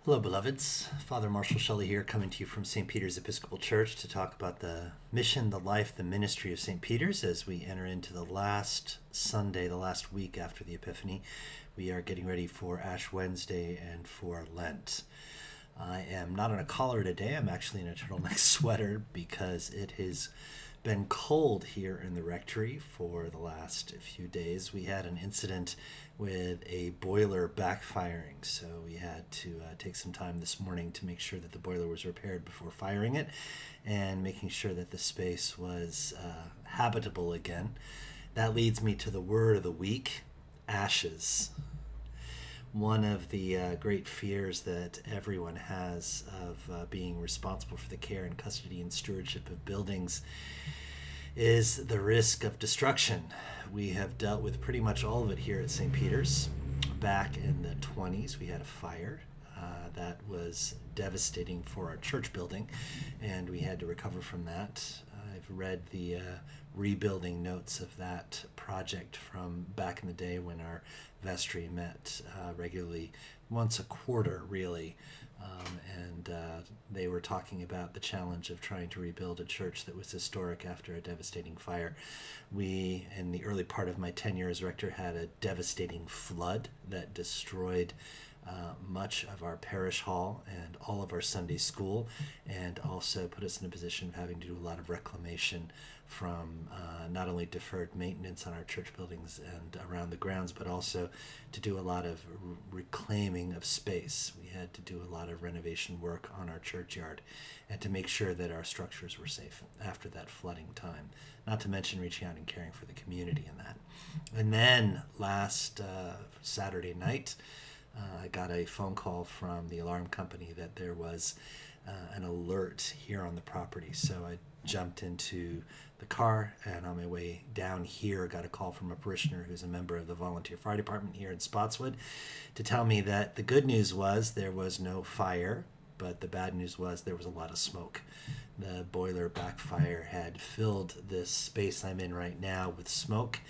Hello, beloveds. Father Marshall Shelley here, coming to you from St. Peter's Episcopal Church to talk about the mission, the life, the ministry of St. Peter's as we enter into the last Sunday, the last week after the Epiphany. We are getting ready for Ash Wednesday and for Lent. I am not on a collar today. I'm actually in a turtleneck sweater because it has been cold here in the rectory for the last few days. We had an incident with a boiler backfiring, so we had to take some time this morning to make sure that the boiler was repaired before firing it and making sure that the space was habitable again. That leads me to the word of the week: ashes. One of the great fears that everyone has of being responsible for the care and custody and stewardship of buildings is the risk of destruction. We have dealt with pretty much all of it here at St. Peter's. Back in the 20s, we had a fire that was devastating for our church building, and we had to recover from that. I've read the rebuilding notes of that project from back in the day when our vestry met regularly, once a quarter, really. And they were talking about the challenge of trying to rebuild a church that was historic after a devastating fire. We, in the early part of my tenure as rector, had a devastating flood that destroyed much of our parish hall and all of our Sunday school, and also put us in a position of having to do a lot of reclamation from not only deferred maintenance on our church buildings and around the grounds, but also to do a lot of reclaiming of space. We had to do a lot of renovation work on our churchyard and to make sure that our structures were safe after that flooding time, not to mention reaching out and caring for the community in that. And then last Saturday night, I got a phone call from the alarm company that there was an alert here on the property. So I jumped into the car, and on my way down here got a call from a parishioner who's a member of the volunteer fire department here in Spotswood to tell me that the good news was there was no fire, but the bad news was there was a lot of smoke. The boiler backfire had filled this space I'm in right now with smoke,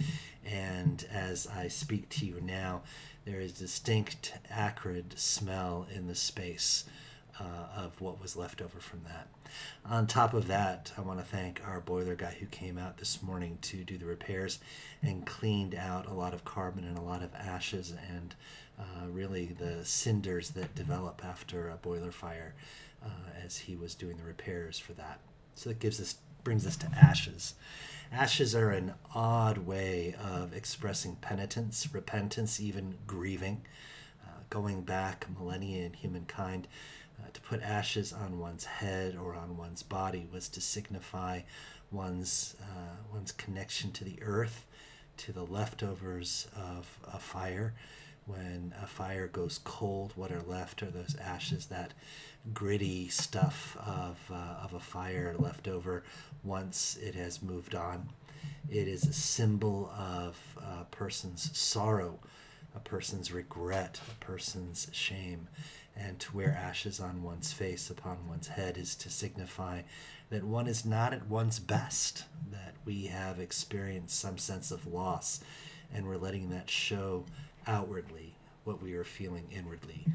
and as I speak to you now, there is distinct acrid smell in the space of what was left over from that. On top of that, I want to thank our boiler guy who came out this morning to do the repairs and cleaned out a lot of carbon and a lot of ashes and really the cinders that develop after a boiler fire as he was doing the repairs for that. So that brings us to ashes. Ashes are an odd way of expressing penitence, repentance, even grieving. Going back millennia in humankind, to put ashes on one's head or on one's body was to signify one's connection to the earth, to the leftovers of a fire. When a fire goes cold, what are left are those ashes, that gritty stuff of a fire left over once it has moved on. It is a symbol of a person's sorrow, a person's regret, a person's shame. And to wear ashes on one's face, upon one's head, is to signify that one is not at one's best, that we have experienced some sense of loss, and we're letting that show outwardly what we are feeling inwardly,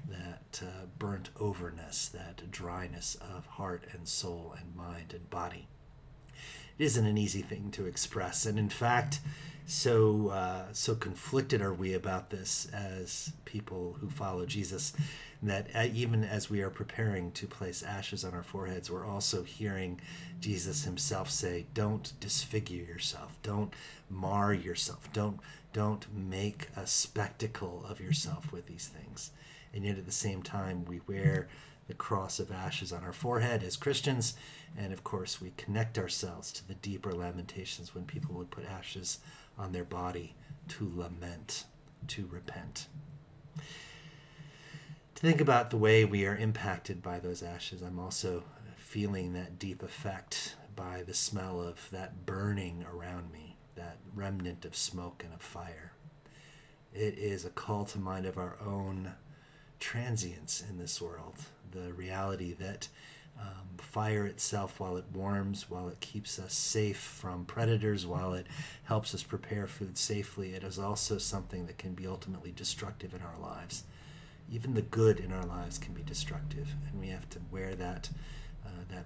that burnt overness, that dryness of heart and soul and mind and body. It isn't an easy thing to express, and in fact, so conflicted are we about this as people who follow Jesus, that even as we are preparing to place ashes on our foreheads, we're also hearing Jesus himself say, don't disfigure yourself, don't mar yourself, don't make a spectacle of yourself with these things. And yet at the same time, we wear the cross of ashes on our forehead as Christians, and of course we connect ourselves to the deeper lamentations when people would put ashes on their body to lament, to repent. To think about the way we are impacted by those ashes, I'm also feeling that deep effect by the smell of that burning around me, that remnant of smoke and of fire. It is a call to mind of our own transience in this world, the reality that fire itself, while it warms, while it keeps us safe from predators, while it helps us prepare food safely, it is also something that can be ultimately destructive in our lives. even the good in our lives can be destructive, and we have to wear that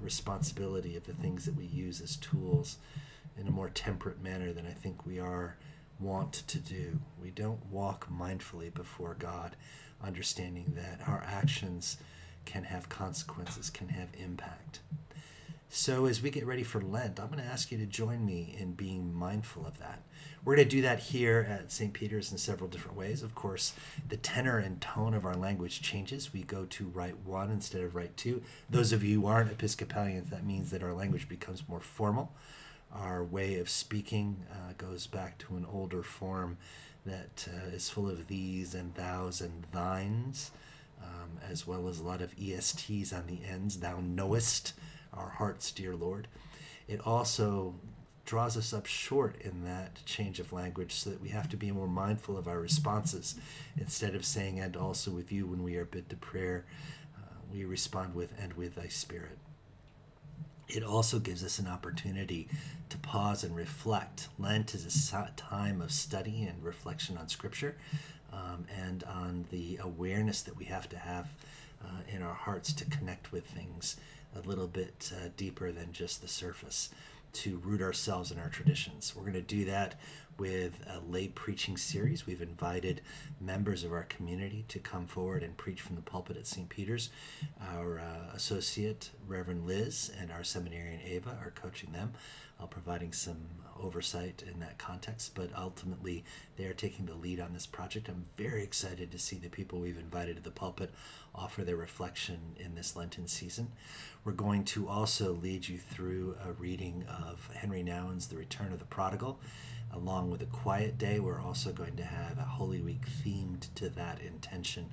responsibility of the things that we use as tools in a more temperate manner than I think we are wont to do. We don't walk mindfully before God, understanding that our actions can have consequences, can have impact. So as we get ready for Lent, I'm going to ask you to join me in being mindful of that. We're going to do that here at St. Peter's in several different ways. Of course, the tenor and tone of our language changes. We go to Rite 1 instead of Rite 2. Those of you who aren't Episcopalians, that means that our language becomes more formal. Our way of speaking goes back to an older form that is full of these and thous and thines, as well as a lot of ESTs on the ends. Thou knowest our hearts, dear Lord. It also draws us up short in that change of language so that we have to be more mindful of our responses. Instead of saying, and also with you when we are bid to prayer, we respond with, and with thy Spirit. It also gives us an opportunity to pause and reflect. Lent is a time of study and reflection on Scripture, and on the awareness that we have to have in our hearts to connect with things a little bit deeper than just the surface, to root ourselves in our traditions. We're going to do that with a lay preaching series. We've invited members of our community to come forward and preach from the pulpit at St. Peter's. Our associate, Reverend Liz, and our seminarian, Ava, are coaching them, providing some oversight in that context, but ultimately they are taking the lead on this project. I'm very excited to see the people we've invited to the pulpit offer their reflection in this Lenten season. We're going to also lead you through a reading of Henry Nouwen's The Return of the Prodigal. Along with a quiet day, we're also going to have a Holy Week themed to that intention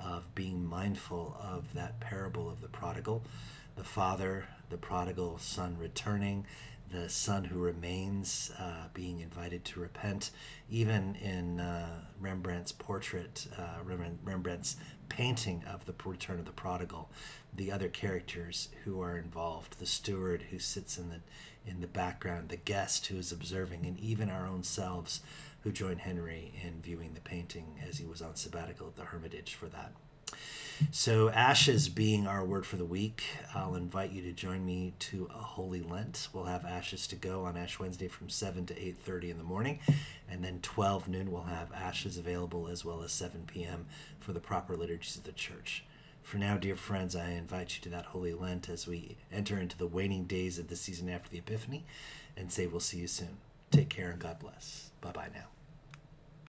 of being mindful of that parable of the prodigal, the father, the prodigal son returning, the son who remains being invited to repent. Even in Rembrandt's portrait, Rembrandt's painting of the return of the prodigal, the other characters who are involved, the steward who sits in the background, the guest who is observing, and even our own selves who join Henry in viewing the painting as he was on sabbatical at the Hermitage for that. So ashes being our word for the week, I'll invite you to join me to a Holy Lent. We'll have ashes to go on Ash Wednesday from 7 to 8:30 in the morning, and then 12 noon we'll have ashes available, as well as 7 p.m. for the proper liturgies of the church. For now, dear friends, I invite you to that Holy Lent as we enter into the waning days of the season after the Epiphany, and say we'll see you soon. Take care and God bless. Bye-bye now.